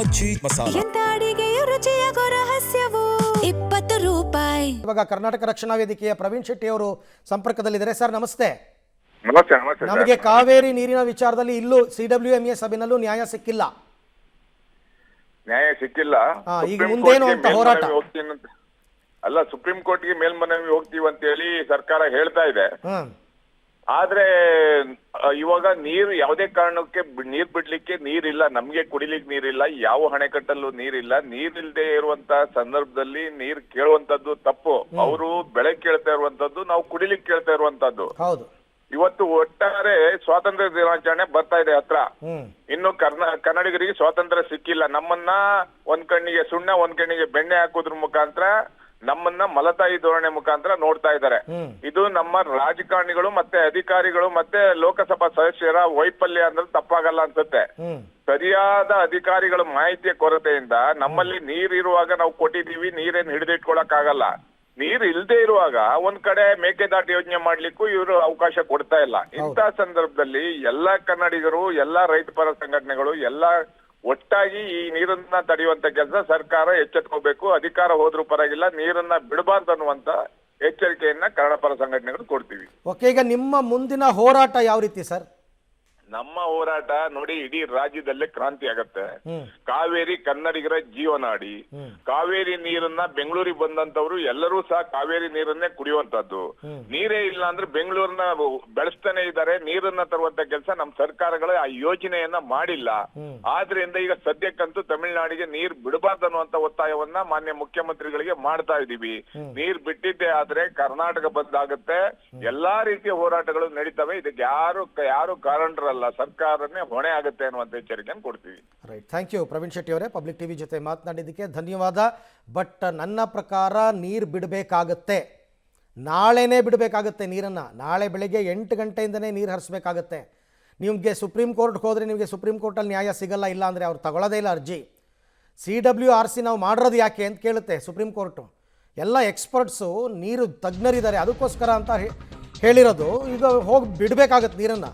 ಅಜ್ಜಿ ಮಸಾಲ. ಎಂತ ಅಡಿಗೆಯ ರುಚಿಯ ರಹಸ್ಯವು 20 ರೂಪಾಯಿ. ಇವಾಗ ಕರ್ನಾಟಕ ರಕ್ಷಣಾ ವೇದಿಕೆಯ ಪ್ರವೀಣ್ ಶೆಟ್ಟಿ ಅವರು ಸಂಪರ್ಕದಲ್ಲಿದ್ದಾರೆ. ಸರ್ ನಮಸ್ತೆ. ನಮಸ್ತೆ. ನಮಸ್ತೆ. ನಮಗೆ ಕಾವೇರಿ ನೀರಿನ ವಿಚಾರದಲ್ಲಿ ಇಲ್ಲೂ CWMA ಸಭೆನಲ್ಲೂ ನ್ಯಾಯ ಸಿಕ್ಕಿಲ್ಲ. ನ್ಯಾಯ ಸಿಕ್ಕಿಲ್ಲ. ಈಗ ಮುಂದೇನು ಅಂತ ಹೋರಾಟ? ಅಲ್ಲ, ಸುಪ್ರೀಂ ಕೋರ್ಟ್ಗೆ ಮೇಲ್ಮನವಿ ಹೋಗ್ತೀವಿ ಅಂತ ಹೇಳಿ ಸರ್ಕಾರ ಹೇಳ್ತಾ ಇದೆ. ಆದ್ರೆ ಇವಾಗ ನೀರು ಯಾವುದೇ ಕಾರಣಕ್ಕೆ ನೀರ್ ಬಿಡ್ಲಿಕ್ಕೆ ನೀರಿಲ್ಲ, ನಮ್ಗೆ ಕುಡಿಲಿಕ್ಕೆ ನೀರಿಲ್ಲ, ಯಾವ ಅಣೆಕಟ್ಟಲ್ಲೂ ನೀರಿಲ್ಲ. ನೀರಿಲ್ದೇ ಇರುವಂತ ಸಂದರ್ಭದಲ್ಲಿ ನೀರ್ ಕೇಳುವಂತದ್ದು ತಪ್ಪು. ಅವರು ಬೆಳೆ ಕೇಳ್ತಾ ಇರುವಂತದ್ದು, ನಾವು ಕುಡಿಲಿಕ್ಕೆ ಕೇಳ್ತಾ ಇರುವಂತದ್ದು. ಹೌದು. ಇವತ್ತು ಒಟ್ಟಾರೆ ಸ್ವಾತಂತ್ರ್ಯ ದಿನಾಚರಣೆ ಬರ್ತಾ ಇದೆ ಹತ್ರ. ಇನ್ನು ಕನ್ನಡಿಗರಿಗೆ ಸ್ವಾತಂತ್ರ್ಯ ಸಿಕ್ಕಿಲ್ಲ. ನಮ್ಮನ್ನ ಒಂದ್ ಕಣ್ಣಿಗೆ ಸುಣ್ಣ ಒಂದ್ ಕಣ್ಣಿಗೆ ಬೆಣ್ಣೆ ಹಾಕೋದ್ರ ಮುಖಾಂತರ ನಮ್ಮನ್ನ ಮಲತಾಯಿ ಧೋರಣೆ ಮುಖಾಂತರ ನೋಡ್ತಾ ಇದ್ದಾರೆ. ಇದು ನಮ್ಮ ರಾಜಕಾರಣಿಗಳು ಮತ್ತೆ ಅಧಿಕಾರಿಗಳು ಮತ್ತೆ ಲೋಕಸಭಾ ಸದಸ್ಯರ ವೈಫಲ್ಯ ಅಂದ್ರೆ ತಪ್ಪಾಗಲ್ಲ ಅನ್ಸುತ್ತೆ. ಸರಿಯಾದ ಅಧಿಕಾರಿಗಳ ಮಾಹಿತಿಯ ಕೊರತೆಯಿಂದ ನಮ್ಮಲ್ಲಿ ನೀರಿರುವಾಗ ನಾವು ಕೊಟ್ಟಿದೀವಿ, ನೀರೇನ್ ಹಿಡಿದಿಟ್ಕೊಳಕ್ ಆಗಲ್ಲ. ನೀರು ಇಲ್ಲದೆ ಇರುವಾಗ ಒಂದ್ ಕಡೆ ಮೇಕೆದಾಟು ಯೋಜನೆ ಮಾಡ್ಲಿಕ್ಕೂ ಇವರು ಅವಕಾಶ ಕೊಡ್ತಾ ಇಲ್ಲ. ಇಂಥ ಸಂದರ್ಭದಲ್ಲಿ ಎಲ್ಲಾ ಕನ್ನಡಿಗರು, ಎಲ್ಲಾ ರೈತ ಪರ ಸಂಘಟನೆಗಳು ಎಲ್ಲ ಒಟ್ಟಾಗಿ ಈ ನೀರನ್ನ ತಡೆಯುವಂತ ಕೆಲಸ ಸರ್ಕಾರ ಎಚ್ಚೆತ್ಕೋಬೇಕು. ಅಧಿಕಾರ ಹೋದ್ರೂ ಪರವಾಗಿಲ್ಲ, ನೀರನ್ನ ಬಿಡಬಾರ್ದು ಅನ್ನುವಂತ ಎಚ್ಚರಿಕೆಯನ್ನ ಕನ್ನಡ ಪರ ಸಂಘಟನೆಗಳು ಕೊಡ್ತೀವಿ. ಓಕೆ, ಈಗ ನಿಮ್ಮ ಮುಂದಿನ ಹೋರಾಟ ಯಾವ ರೀತಿ ಸರ್? ನಮ್ಮ ಹೋರಾಟ ನೋಡಿ, ಇಡೀ ರಾಜ್ಯದಲ್ಲೇ ಕ್ರಾಂತಿ ಆಗತ್ತೆ. ಕಾವೇರಿ ಕನ್ನಡಿಗರ ಜೀವನಾಡಿ. ಕಾವೇರಿ ನೀರನ್ನ ಬೆಂಗಳೂರಿಗೆ ಬಂದಂತವ್ರು ಎಲ್ಲರೂ ಸಹ ಕಾವೇರಿ ನೀರನ್ನೇ ಕುಡಿಯುವಂತದ್ದು. ನೀರೇ ಇಲ್ಲ ಅಂದ್ರೆ ಬೆಂಗಳೂರನ್ನ ಬೆಳೆಸ್ತಾನೆ ಇದ್ದಾರೆ. ನೀರನ್ನ ತರುವಂತ ಕೆಲಸ ನಮ್ಮ ಸರ್ಕಾರಗಳು ಆ ಯೋಜನೆಯನ್ನ ಮಾಡಿಲ್ಲ. ಆದ್ರಿಂದ ಈಗ ಸದ್ಯಕ್ಕಂತೂ ತಮಿಳುನಾಡಿಗೆ ನೀರ್ ಬಿಡಬಾರ್ದು ಅನ್ನುವಂತ ಒತ್ತಾಯವನ್ನ ಮಾನ್ಯ ಮುಖ್ಯಮಂತ್ರಿಗಳಿಗೆ ಮಾಡ್ತಾ ಇದೀವಿ. ನೀರ್ ಬಿಟ್ಟಿದ್ದೆ ಆದ್ರೆ ಕರ್ನಾಟಕ ಬಂದಾಗುತ್ತೆ. ಎಲ್ಲಾ ರೀತಿಯ ಹೋರಾಟಗಳು ನಡೀತವೆ. ಇದಕ್ಕೆ ಯಾರು ಕಾರಣರಲ್ಲ, ಸರ್ಕಾರನೇ ಹೊಣೆ ಆಗುತ್ತೆ ಅನ್ನುವಂತ ಎಚ್ಚರಿಕೆಯನ್ನು ಕೊಡ್ತೀವಿ. Right, thank you Praveen Shetty ಅವರೇ. ಪಬ್ಲಿಕ್ ಟಿವಿ ಜೊತೆ ಮಾತನಾಡಿದ್ದಕ್ಕೆ ಧನ್ಯವಾದ. ಬಟ್ ನನ್ನ ಪ್ರಕಾರ ನೀರು ಬಿಡಬೇಕಾಗತ್ತೆ, ನಾಳೆನೇ ಬಿಡಬೇಕಾಗತ್ತೆ ನೀರನ್ನು. ನಾಳೆ ಬೆಳಗ್ಗೆ 8 ಗಂಟೆಯಿಂದನೇ ನೀರು ಹರಿಸ್ಬೇಕಾಗತ್ತೆ. ನಿಮಗೆ ಸುಪ್ರೀಂ ಕೋರ್ಟ್ಗೆ ಹೋದರೆ ನಿಮಗೆ ಸುಪ್ರೀಂ ಕೋರ್ಟಲ್ಲಿ ನ್ಯಾಯ ಸಿಗಲ್ಲ. ಇಲ್ಲ ಅಂದರೆ ಅವ್ರು ತಗೊಳ್ಳೋದೇ ಇಲ್ಲ ಅರ್ಜಿ. CWRC ನಾವು ಮಾಡಿರೋದು ಯಾಕೆ ಅಂತ ಕೇಳುತ್ತೆ ಸುಪ್ರೀಂ ಕೋರ್ಟು. ಎಲ್ಲ ಎಕ್ಸ್ಪರ್ಟ್ಸು ನೀರು ತಜ್ಞರಿದ್ದಾರೆ, ಅದಕ್ಕೋಸ್ಕರ ಅಂತ ಹೇಳಿರೋದು. ಈಗ ಹೋಗಿ ಬಿಡಬೇಕಾಗತ್ತೆ ನೀರನ್ನು.